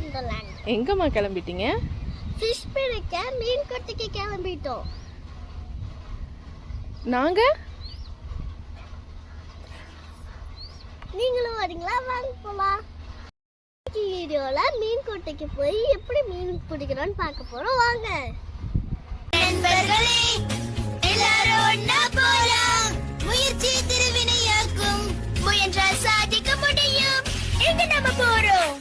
Wonderland. எங்கம்மா கிளம்பிட்டீங்க? Fish பிடிக்க மீன் கொட்டிக்கு கிளம்பிட்டோம். நாங்க நீங்களும் வரீங்களா? வாங்க போலாம். வீடியோல மீன் கொட்டைக்கு போய் எப்படி மீன் பிடிக்கிறோம்னு பார்க்க போறோம். வாங்க நண்பர்களே, எல்லாரும் ஒண்ணா போலாம். முயற்சி திருவினையாக்கும். முயன்றால் சாதிக்க முடியும். எங்க நம்ம போறோம்?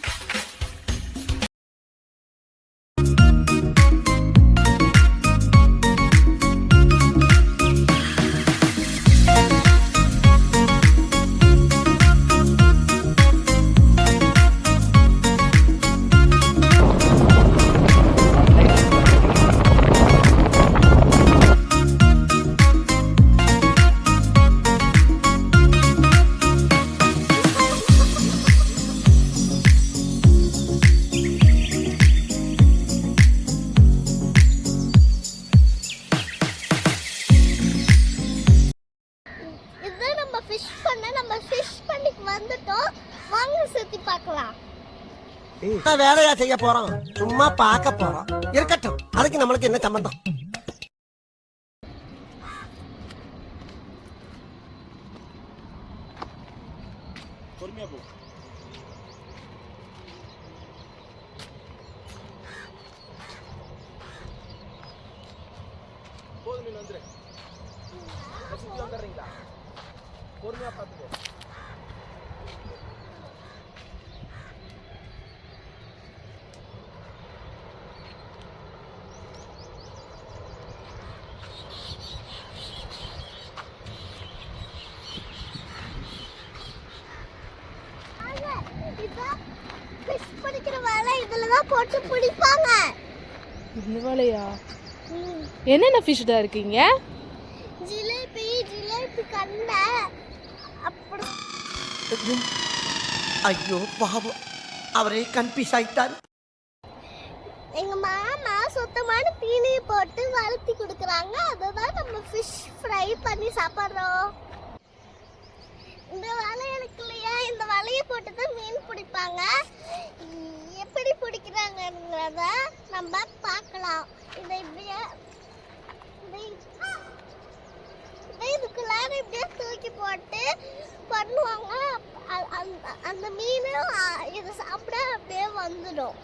வேலையா செய்ய போறோம், சும்மா பார்க்க போறோம். இருக்கட்டும், அதுக்கு நம்மளுக்கு என்ன சம்பந்தம்? பொறுமையா போ. போதும், நீ வந்துரு. சுத்தி வந்துடுறீங்களா? பொறுமையா பார்த்துக்கோ. போட்டு பிடிப்பாங்க. இந்த வலையா? என்னென்ன ஃபிஷ் தான் இருக்கீங்க? ஜிலேபி கண்ட. அப்படி ஐயோ பாவம், அவரே கன்ஃபியூஸ் ஆயிட்டார். எங்க மாமா சுத்தமான தீனியை போட்டு வளர்த்தி கொடுக்குறாங்க. அதுதான் நம்ம ஃபிஷ் ஃப்ரை பண்ணி சாப்பிட்றோம். இந்த வலை எனக்கு இல்லையா, இந்த வலையை போட்டு தான் மீன் பிடிப்பாங்க. எப்படி பிடிக்கிறாங்கிறத நம்ம பார்க்கலாம். இதை இப்படியே இதுக்குள்ளார இப்படியே தூக்கி போட்டு பண்ணுவாங்க. அந்த மீனும் இதை சாப்பிட அப்படியே வந்துடும்.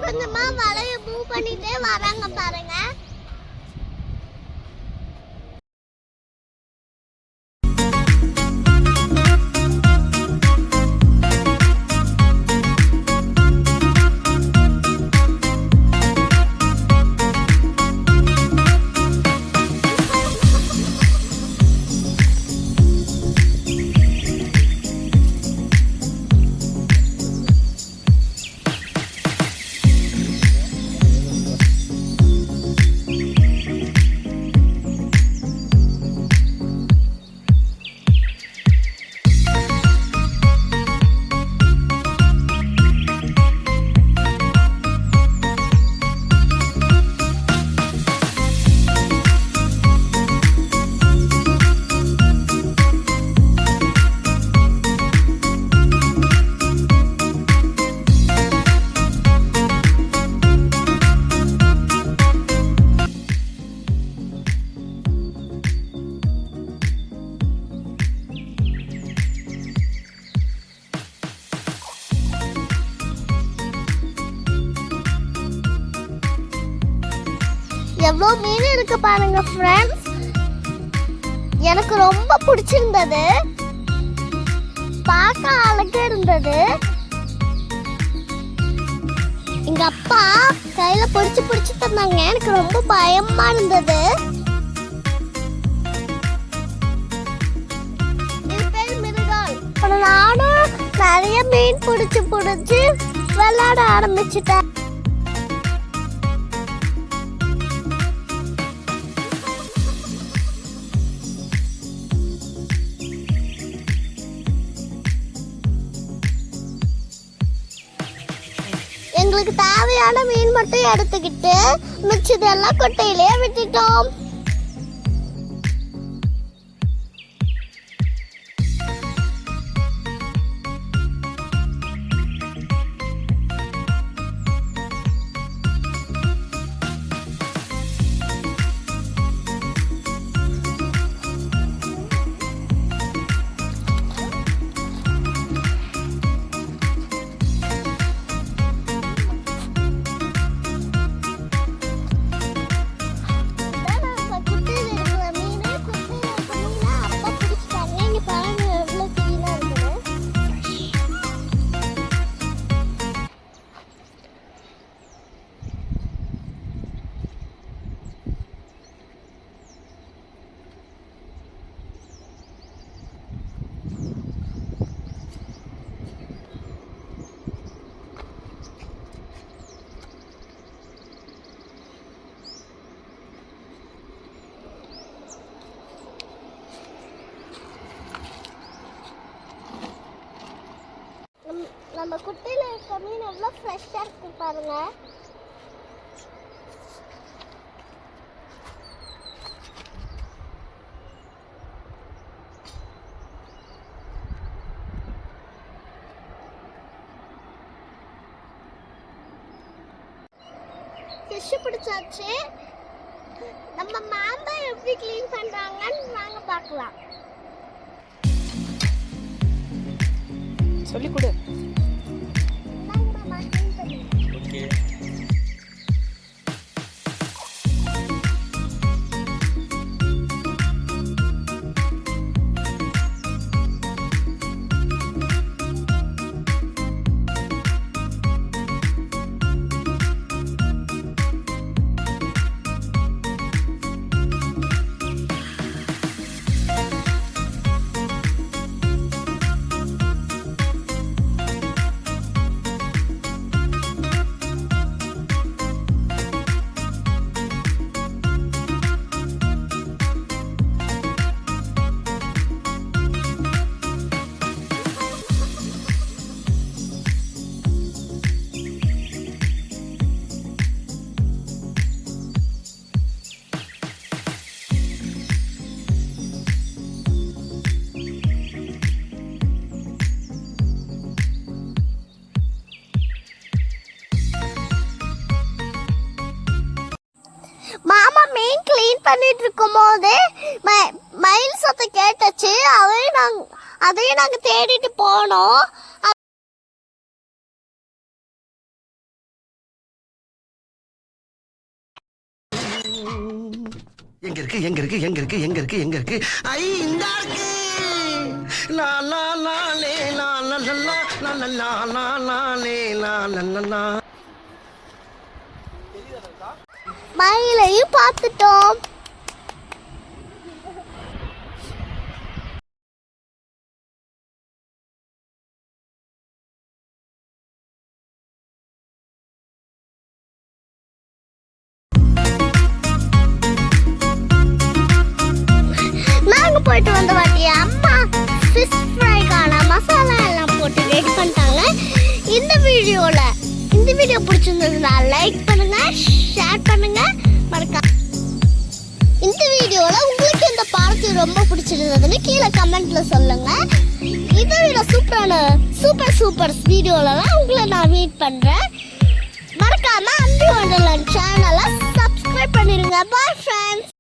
கொஞ்சமா வலைய மூவ் பண்ணிட்டே வராங்க பாருங்க. எவ்வளோ மீன் இருக்கு பாருங்க ஃப்ரெண்ட்ஸ். எனக்கு ரொம்ப பிடிச்சிருந்தது, பார்க்க அழகா இருந்தது. எங்க அப்பா கையில பிடிச்சு தந்தாங்க, எனக்கு ரொம்ப பயமா இருந்தது. இது பேர் மிருகால். நானும் நிறைய மீன் பிடிச்சு விளையாட ஆரம்பிச்சிட்டேன். எங்களுக்கு தேவையான மீன் மட்டும் எடுத்துக்கிட்டு மிச்சதெல்லாம் கொட்டையிலே விட்டுட்டோம். நம்ம குட்டையில இருக்க மீன் எவ்வளவு ஃப்ரெஷ்ஷா இருக்கு பாருங்க. ஃபிஷ் பிடிச்சாச்சு. நம்ம மாம்பா எப்படி க்ளீன் பண்றாங்கன்னு வாங்க பார்க்கலாம். சொல்லி கொடு. ஓகே. மாமா மீன் க்ளீன் பண்ணிட்டு இருக்கும் போது மயில் சத்தம் கேட்டுச்சு. அதையும் நாங்க தேடிட்டு போனோம். எங்க இருக்கு எங்க இருக்கு எங்க இருக்கு எங்க இருக்கு எங்க இருக்கு? ஐ இந்த இருக்கு. லா லா லா லே லா லா லா லா லா லா லா லா லே லா லா லா லா. மயிலையும் பார்த்துட்டோம். நாங்க போயிட்டு வந்த வாட்டி அம்மா ஃபிஷ் ஃப்ரைக்கான மசாலா எல்லாம் போட்டு ரெடி பண்ணிட்டாங்க. இந்த வீடியோ பிடிச்சிருந்ததுன்னா லைக் பண்ணுங்க, ஷேர் பண்ணுங்க, மறக்காம இந்த வீடியோல உங்களுக்கு இந்த பாடத்து ரொம்ப பிடிச்சிருந்ததுன்னு கீழே கமெண்ட்ல சொல்லுங்க. இதை விட சூப்பர் வீடியோலலாம் உங்களை நான் மீட் பண்றேன். மறக்காம அம்பி வண்டர்லேண்ட் சேனலை சப்ஸ்கிரைப் பண்ணிருங்க. Bye friends.